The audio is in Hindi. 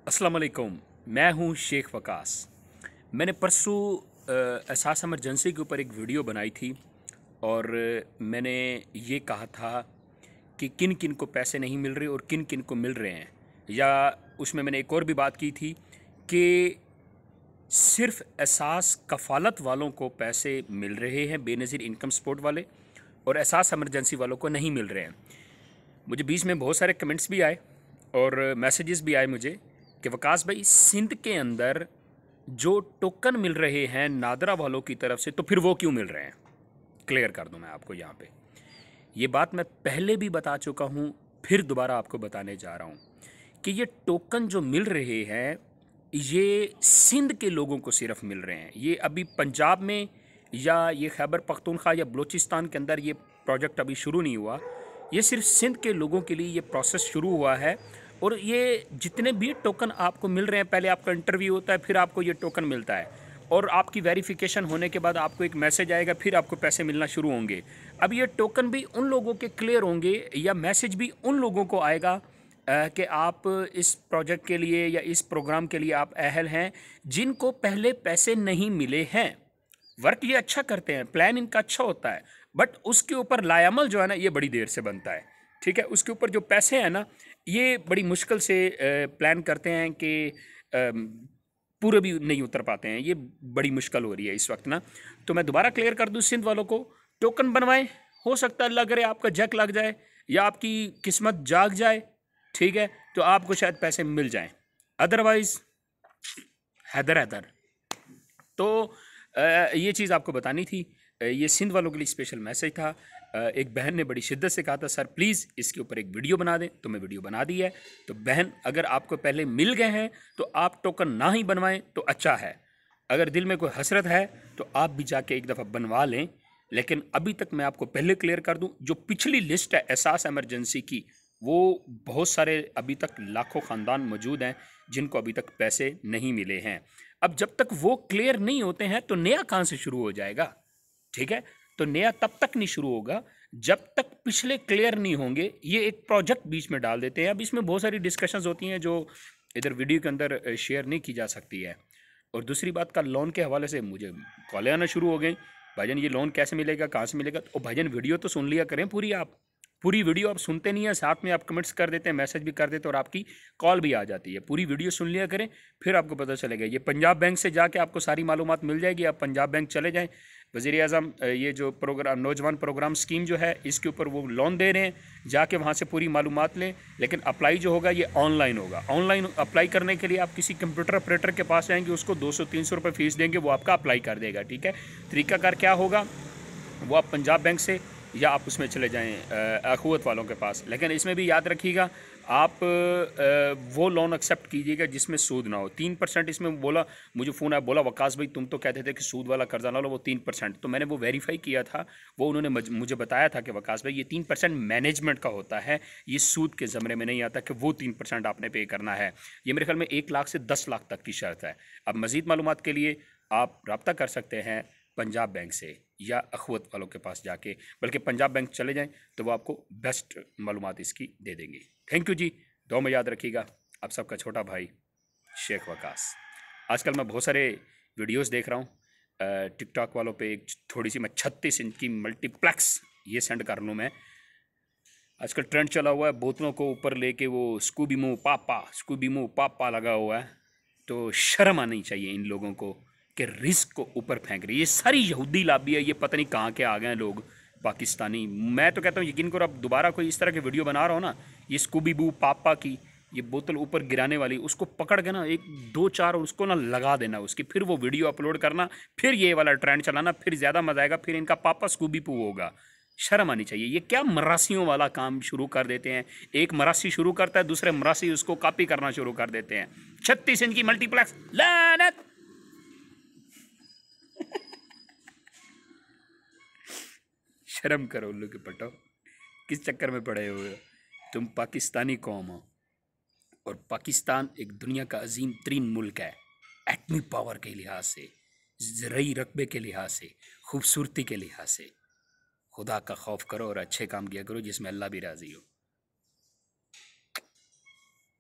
अस्सलाम वालेकुम। मैं हूं शेख वकास। मैंने परसों एहसास एमरजेंसी के ऊपर एक वीडियो बनाई थी और मैंने ये कहा था कि किन किन को पैसे नहीं मिल रहे और किन किन को मिल रहे हैं। या उसमें मैंने एक और भी बात की थी कि सिर्फ एहसास कफ़ालत वालों को पैसे मिल रहे हैं, बेनज़ीर इनकम सपोर्ट वाले, और एहसास एमरजेंसी वालों को नहीं मिल रहे हैं। मुझे बीच में बहुत सारे कमेंट्स भी आए और मैसेजेस भी आए मुझे कि वकास भाई, सिंध के अंदर जो टोकन मिल रहे हैं नादरा वालों की तरफ से, तो फिर वो क्यों मिल रहे हैं। क्लियर कर दूं मैं आपको यहाँ पे। ये बात मैं पहले भी बता चुका हूँ, फिर दोबारा आपको बताने जा रहा हूँ कि ये टोकन जो मिल रहे हैं ये सिंध के लोगों को सिर्फ मिल रहे हैं। ये अभी पंजाब में या ये खैबर पख्तूनख्वा या बलूचिस्तान के अंदर ये प्रोजेक्ट अभी शुरू नहीं हुआ। ये सिर्फ सिंध के लोगों के लिए ये प्रोसेस शुरू हुआ है। और ये जितने भी टोकन आपको मिल रहे हैं, पहले आपका इंटरव्यू होता है, फिर आपको ये टोकन मिलता है और आपकी वेरिफिकेशन होने के बाद आपको एक मैसेज आएगा, फिर आपको पैसे मिलना शुरू होंगे। अब ये टोकन भी उन लोगों के क्लियर होंगे या मैसेज भी उन लोगों को आएगा कि आप इस प्रोजेक्ट के लिए या इस प्रोग्राम के लिए आप अहल हैं, जिनको पहले पैसे नहीं मिले हैं। वर्क ये अच्छा करते हैं, प्लान इनका अच्छा होता है, बट उसके ऊपर लायामल जो है ना, ये बड़ी देर से बनता है। ठीक है, उसके ऊपर जो पैसे हैं ना, ये बड़ी मुश्किल से प्लान करते हैं कि पूरे भी नहीं उतर पाते हैं। ये बड़ी मुश्किल हो रही है इस वक्त ना। तो मैं दोबारा क्लियर कर दूं सिंध वालों को, टोकन बनवाएं। हो सकता है अल्लाह करे आपका जैक लग जाए या आपकी किस्मत जाग जाए, ठीक है, तो आपको शायद पैसे मिल जाएं। अदरवाइज हैदर हैदर। तो ये चीज़ आपको बतानी थी। ये सिंध वालों के लिए स्पेशल मैसेज था। एक बहन ने बड़ी शिद्दत से कहा था, सर प्लीज़ इसके ऊपर एक वीडियो बना दें, तो मैं वीडियो बना दी है। तो बहन, अगर आपको पहले मिल गए हैं तो आप टोकन ना ही बनवाएं तो अच्छा है। अगर दिल में कोई हसरत है तो आप भी जाके एक दफ़ा बनवा लें। लेकिन अभी तक मैं आपको पहले क्लियर कर दूं, जो पिछली लिस्ट है एहसास एमरजेंसी की, वो बहुत सारे अभी तक लाखों ख़ानदान मौजूद हैं जिनको अभी तक पैसे नहीं मिले हैं। अब जब तक वो क्लियर नहीं होते हैं तो नया कहाँ से शुरू हो जाएगा। ठीक है, तो नया तब तक नहीं शुरू होगा जब तक पिछले क्लियर नहीं होंगे। ये एक प्रोजेक्ट बीच में डाल देते हैं। अब इसमें बहुत सारी डिस्कशंस होती हैं जो इधर वीडियो के अंदर शेयर नहीं की जा सकती है। और दूसरी बात का, लोन के हवाले से मुझे कॉलें आना शुरू हो गई, भाईजान ये लोन कैसे मिलेगा, कहाँ से मिलेगा। तो भाईजान वीडियो तो सुन लिया करें पूरी। आप पूरी वीडियो आप सुनते नहीं हैं, साथ में आप कमेंट्स कर देते हैं, मैसेज भी कर देते हैं और आपकी कॉल भी आ जाती है। पूरी वीडियो सुन लिया करें, फिर आपको पता चलेगा। ये पंजाब बैंक से जाके आपको सारी मालूमात मिल जाएगी। आप पंजाब बैंक चले जाएं, वज़ीर आज़म ये जो प्रोग्राम नौजवान प्रोग्राम स्कीम जो है, इसके ऊपर वो लोन दे रहे हैं, जाके वहाँ से पूरी मालूमात लें। लेकिन अप्लाई जो होगा ये ऑनलाइन होगा। ऑनलाइन अप्लाई करने के लिए आप किसी कंप्यूटर ऑपरेटर के पास जाएंगे, उसको 200-300 रुपये फ़ीस देंगे, वो आपका अप्लाई कर देगा। ठीक है, तरीकाकार क्या होगा, वो आप पंजाब बैंक से या आप उसमें चले जाएं अखुवत वालों के पास। लेकिन इसमें भी याद रखिएगा, आप वो लोन एक्सेप्ट कीजिएगा जिसमें सूद ना हो। 3% इसमें बोला, मुझे फ़ोन आया, बोला वकास भाई तुम तो कहते थे कि सूद वाला कर्जा ना लो, वो 3%। तो मैंने वो वेरीफाई किया था, वो उन्होंने मुझे बताया था कि वकास भाई ये 3% मैनेजमेंट का होता है, ये सूद के ज़मरे में नहीं आता कि वो 3% आपने पे करना है। ये मेरे ख्याल में 1 लाख से 10 लाख तक की शर्त है। अब मज़ीद मालूमात के लिए आप रब्ता कर सकते हैं पंजाब बैंक से या अखवत वालों के पास जाके, बल्कि पंजाब बैंक चले जाएं तो वो आपको बेस्ट मालूमात इसकी दे देंगे। थैंक यू जी। दुआ में याद रखिएगा। आप सबका छोटा भाई शेख वकास। आजकल मैं बहुत सारे वीडियोस देख रहा हूँ टिकटॉक वालों पे। एक थोड़ी सी मैं 36 इंच की मल्टीप्लेक्स ये सेंड कर लूँ मैं। आजकल ट्रेंड चला हुआ है, बोतलों को ऊपर लेके वो स्कूबी मुँह पापा लगा हुआ है। तो शर्म आनी चाहिए इन लोगों को कि रिस्क को ऊपर फेंक रही है। ये सारी यहूदी लाबी है, ये पता नहीं कहाँ के आ गए हैं लोग पाकिस्तानी। मैं तो कहता हूँ यकीन करो, अब दोबारा कोई इस तरह की वीडियो बना रहा हो ना, ये स्कूबी बू पापा की ये बोतल ऊपर गिराने वाली, उसको पकड़ के ना 1-2-4 उसको ना लगा देना उसकी, फिर वो वीडियो अपलोड करना, फिर ये वाला ट्रेंड चलाना, फिर ज़्यादा मजा आएगा, फिर इनका पापा स्कूबी पू होगा। शर्म आनी चाहिए। ये क्या मरासियों वाला काम शुरू कर देते हैं। एक मरासी शुरू करता है, दूसरे मरासी उसको कॉपी करना शुरू कर देते हैं। 36 इंच की मल्टीप्लेक्स, लानत। शर्म करो उल्लू के पटो, किस चक्कर में पड़े हुए हो। तुम पाकिस्तानी कौम हो और पाकिस्तान एक दुनिया का अजीम तरीन मुल्क है, एटमी पावर के लिहाज से, ज़रई रकबे के लिहाज से, खूबसूरती के लिहाज से। खुदा का खौफ करो और अच्छे काम किया करो जिसमें अल्लाह भी राज़ी हो।